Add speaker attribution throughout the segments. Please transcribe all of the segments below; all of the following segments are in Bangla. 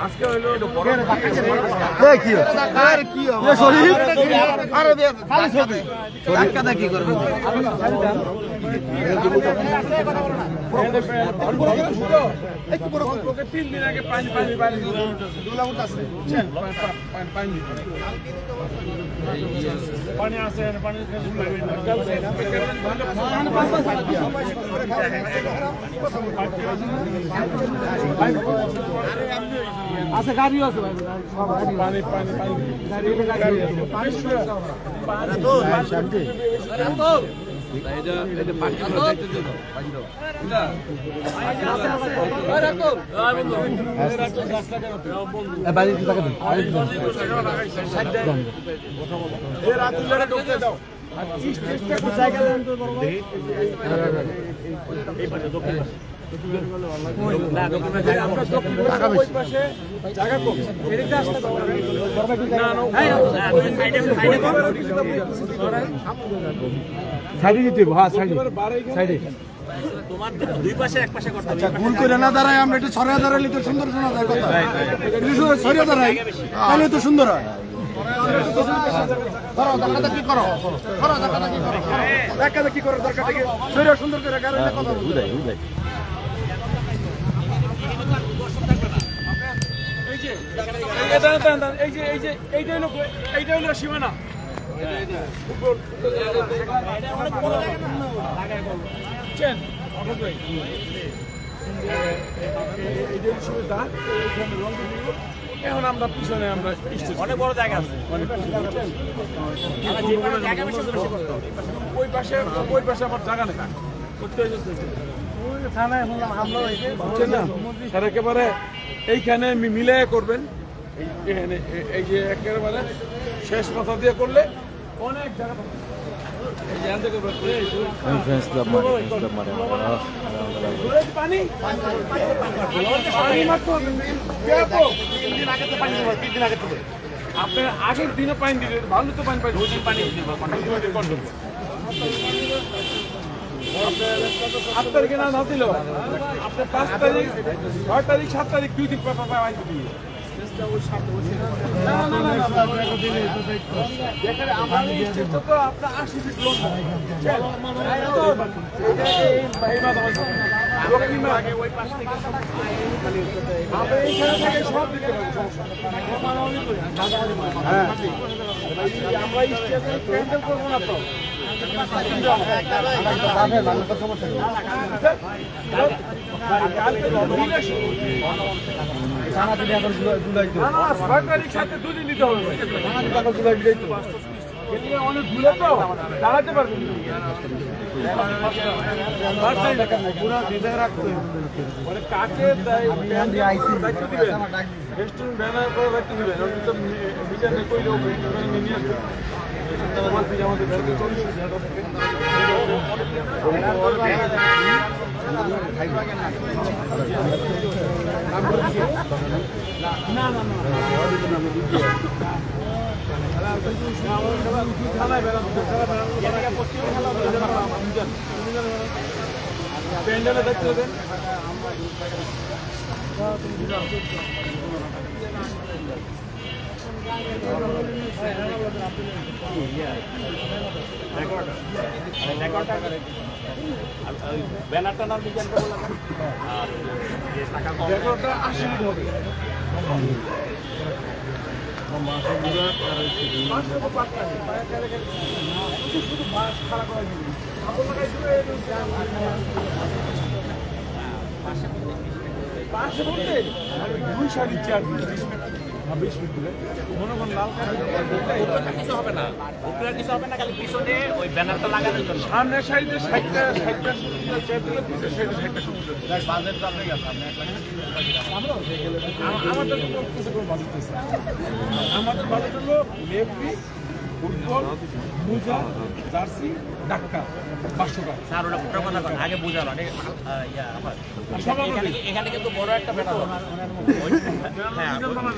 Speaker 1: আজকে হইলো
Speaker 2: কি আর কি হবে শরীর আরে খালি ছবি টাকা কি করবে
Speaker 1: একটু বড় লোকে 3 দিন আগে পানি দুলাউট আছে পানি আছে পানি
Speaker 2: আছে গাড়িও আছে ভাই
Speaker 1: পানি গাড়ি আছে পানি তো এটা পানি দাও পানি দাও
Speaker 2: বাড়ি টাকা দিন
Speaker 1: এই রাতুলরে ঢুকতে দাও এই পাশে দক্ষিণ পাশে জায়গা কম
Speaker 2: সাইডে দিতে হ্যাঁ সাইডে
Speaker 3: তোমার দুই পাশে এক পাশে করতে হবে।
Speaker 2: আচ্ছা ভুল করে না দাঁড়াই আমরা একটু ছড়িয়ে দাঁড়াইলে তো সুন্দর শোনা যায় কথা ছড়িয়ে দাঁড়াই তাহলে তো সুন্দর হয় করো দেখা কি করো দেখা কি করো দরকার থেকে ছড়িয়ে সুন্দর করে গাড়ি কথা বুঝাই
Speaker 1: এইটা হলো সীমানা এখন আমরা পিছনে আমরা
Speaker 3: অনেক বড় জায়গা আছে।
Speaker 1: ওই পাশে আমার জায়গা নেই
Speaker 2: থানায় হামলা হয়েছে
Speaker 1: স্যার একেবারে এইখানে মিলে করবেন এই যে একেবারে শেষ মাথা দিয়ে করলে অনেক জায়গা আপনার আগের দিনে পানি দিলে ভালো তো পানি পানি আট তারিখে না দিল আপনার 5 তারিখ 6 তারিখ 7 তারিখ 2 দিন পানি দিয়ে আপনার 80 ফিট লোন সব দিতে আমরা ক্যান্সেল করবো না তো দুদিন দিতে হবে অনেক ভুলে তো দাঁড়াতে পারবেন কাকে দায়িত্ব দিবেন রেস্টুরেন্ট ব্যানার করে দায়িত্ব দিবেন বিচার করলেও নিয়ে আসবেন আমাদের প্যান্ডেলে দেখতে দেবেন
Speaker 3: ব্যানারটা নাম ডিজাইন করবো না টাকা কম
Speaker 1: 80 হবে
Speaker 3: কিছু হবে না, উপরে কিছু হবে না, খালি পিছনে ওই ব্যানারটা লাগানোর জন্য।
Speaker 1: সামনে সাইডে 60টা আমাদের বাজেট হলো লেফট ফুটবল, মোজা, জার্সি, ডাক্কা 500 টাকা।
Speaker 3: স্যার ওটা পুরো কথা বলেন আগে বুঝালো এখানে কিন্তু বড় একটা ব্যানার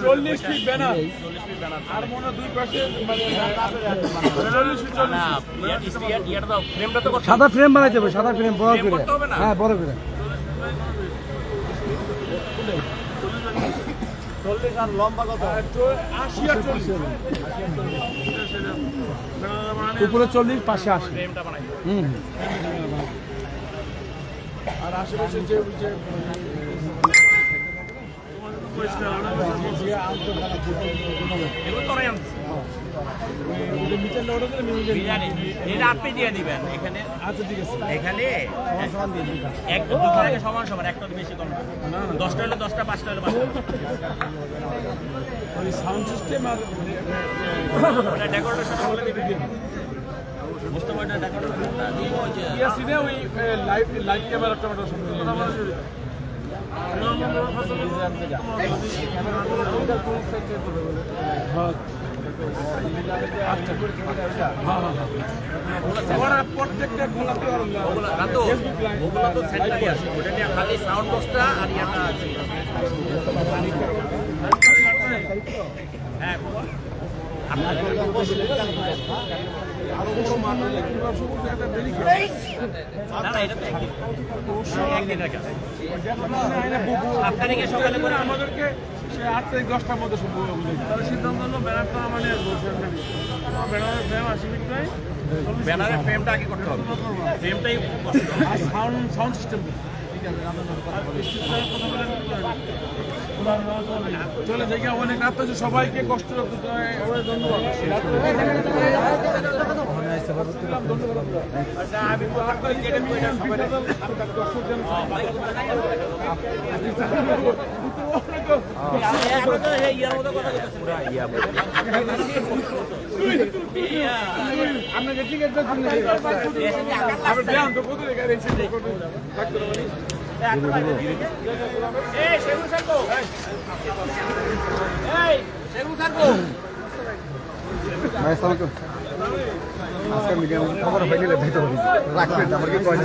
Speaker 1: 40 ফিট ব্যানার আর মনে হয় দুই পাশে মানে 40 ফিট
Speaker 3: ফ্রেমটা তো
Speaker 2: সাদা ফ্রেম বানাইতে হবে, সাদা ফ্রেম বড় করে। হ্যাঁ, বড় করে।
Speaker 1: 40 আর লম্বা কত? 80 আর 40।
Speaker 2: উপরে 40, পাশে 80।
Speaker 3: ফ্রেমটা বানাই
Speaker 1: আর আশেপাশে যে
Speaker 3: এগুলো তো এটা আপনি দিয়ে দিবেন এখানে।
Speaker 1: আচ্ছা ঠিক আছে,
Speaker 3: এখানে একটা সমান সমান, একটা বেশি কম 10টা হলে 10টা, 5টা হলে 5টা।
Speaker 1: সাউন্ড সিস্টেম আর
Speaker 3: ডেকোরেশন বলে দিবেন বুঝতে পারছেন। ডেকোরেশনটা দিয়ে ওই যে
Speaker 1: ইয়াসিনে ওই লাইভ ক্যামেরা টমেটো সব প্রত্যেকটা গোলাপি
Speaker 3: ওগুলো তো সেন্টারই আছে, ওটা নিয়ে খালি সাউন্ড বক্সটা আর ইয়াটা আছে। হ্যাঁ না না এটা তো একদিনের কাজ। 7 তারিখে সকালে করে
Speaker 1: আমাদেরকে সে 8 তারিখ 10টার মধ্যে সব তাহলে সিদ্ধান্ত হলো ব্যানারটা মানে ব্যানারের ফ্রেম 80 ফিট নয়,
Speaker 3: ব্যানারের ফ্রেমটা আগে করতে হবে, ফ্রেমটাই
Speaker 1: আর সাউন্ড সিস্টেম চলে যাই অনেক রাত হচ্ছে, সবাইকে কষ্ট ধন্যবাদ। আমি আপনাকে টিকিট
Speaker 2: আজকে মিডিয়াম খবর হয়নি, ভেতর রাখবেন আমার কি কয়